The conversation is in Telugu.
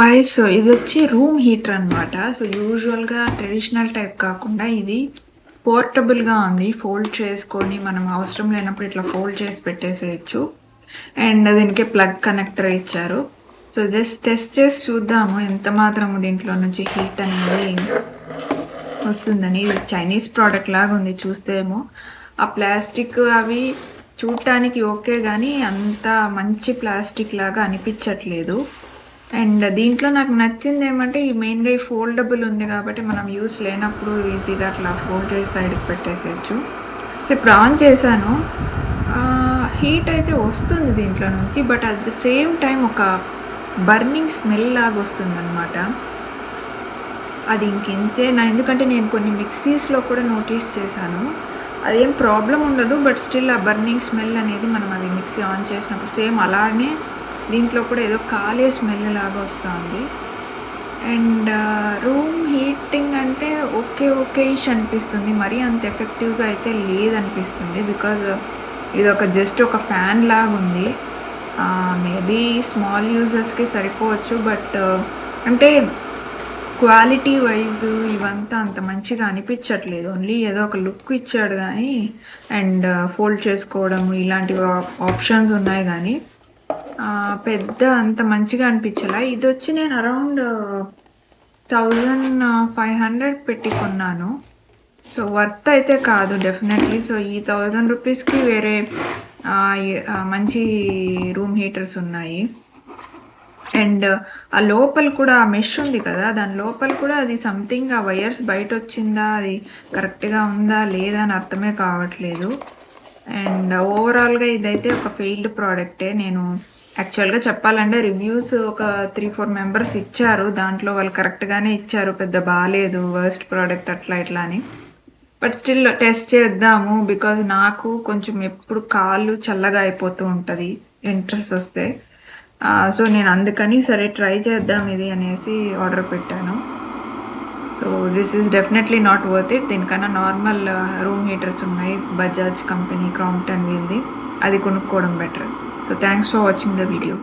హాయ్. సో ఇదొచ్చి రూమ్ హీటర్ అనమాట. సో యూజువల్‌గా ట్రెడిషనల్ టైప్ కాకుండా ఇది పోర్టబుల్‌గా ఉంది. ఫోల్డ్ చేసుకొని మనం అవసరం లేనప్పుడు ఇట్లా ఫోల్డ్ చేసి పెట్టేసేయొచ్చు. అండ్ దీనికి ప్లగ్ కనెక్టర్ ఇచ్చారు. సో జస్ట్ టెస్ట్ చేసి చూద్దాము ఎంత మాత్రము దీంట్లో నుంచి హీట్ అనేది వస్తుందని. ఇది చైనీస్ ప్రోడక్ట్ లాగా ఉంది చూస్తే ఏమో. ఆ ప్లాస్టిక్ అవి చూడటానికి ఓకే గానీ అంత మంచి ప్లాస్టిక్ లాగా అనిపించట్లేదు. అండ్ దీంట్లో నాకు నచ్చిందేమంటే ఈ మెయిన్‌గా ఈ ఫోల్డబుల్ ఉంది కాబట్టి మనం యూజ్ లేనప్పుడు ఈజీగా అట్లా ఫోల్డ్ చేసి సైడ్‌కి పెట్టేసేయొచ్చు. సో ఇప్పుడు ఆన్ చేశాను. హీట్ అయితే వస్తుంది దీంట్లో నుంచి. But at the same time ఒక బర్నింగ్ స్మెల్ లాగా వస్తుందనమాట. అది ఇంకింతేనా, ఎందుకంటే నేను కొన్ని మిక్సీస్‌లో కూడా నోటీస్ చేశాను. అదేం ప్రాబ్లమ్ ఉండదు. బట్ స్టిల్ ఆ బర్నింగ్ స్మెల్ అనేది మనం అది మిక్సీ ఆన్ చేసినప్పుడు సేమ్ అలానే దీంట్లో కూడా ఏదో కాలే స్మెల్ లాగా వస్తా ఉంది. అండ్ రూమ్ హీటింగ్ అంటే ఓకేయిష్ అనిపిస్తుంది. మరీ అంత ఎఫెక్టివ్‌గా అయితే లేదనిపిస్తుంది. బికాజ్ ఇదొక జస్ట్ ఒక ఫ్యాన్ లాగుంది. మేబీ స్మాల్ యూజర్స్‌కి సరిపోవచ్చు. బట్ అంటే క్వాలిటీ వైజ్ ఇవంతా అంత మంచిగా అనిపించట్లేదు. ఓన్లీ ఏదో ఒక లుక్ ఇచ్చాడు గానీ అండ్ ఫోల్డ్ చేసుకోవడము ఇలాంటివి ఆప్షన్స్ ఉన్నాయి గానీ పెద్ద అంత మంచిగా అనిపించలా. ఇదొచ్చి నేను అరౌండ్ 1500 పెట్టి కొన్నాను. సో వర్త్ అయితే కాదు డెఫినెట్‌లీ. సో ఈ 1000 రూపీస్‌కి వేరే మంచి రూమ్ హీటర్స్ ఉన్నాయి. అండ్ ఆ లోపల కూడా ఆ మెష్ ఉంది కదా! దాని లోపల కూడా అది సంథింగ్ ఆ వైర్స్ బయటొచ్చిందా, అది కరెక్ట్‌గా ఉందా లేదా అని అర్థమే కావట్లేదు. అండ్ ఓవరాల్‌గా ఇదైతే ఒక ఫెయిల్డ్ ప్రోడక్టే. నేను యాక్చువల్‌గా చెప్పాలంటే రివ్యూస్ ఒక 3, 4 మెంబర్స్ ఇచ్చారు. దాంట్లో వాళ్ళు కరెక్ట్‌గానే ఇచ్చారు. పెద్ద బాలేదు, వర్స్ట్ ప్రోడక్ట్ అట్లా ఇట్లా అని. బట్ స్టిల్ టెస్ట్ చేద్దాము. బికాజ్ నాకు కొంచెం ఎప్పుడు కాళ్ళు చల్లగా అయిపోతూ ఉంటది వింటర్స్ వస్తే. సో నేను అందుకని సరే ట్రై చేద్దాం ఇది అనేసి ఆర్డర్ పెట్టాను. So this is definitely not worth it. దీనికన్నా నార్మల్ రూమ్ హీటర్స్ ఉన్నాయి. బజాజ్ కంపెనీ క్రాంప్టన్ వీళ్ళది. అది కొనుక్కోవడం better. So thanks for watching the video.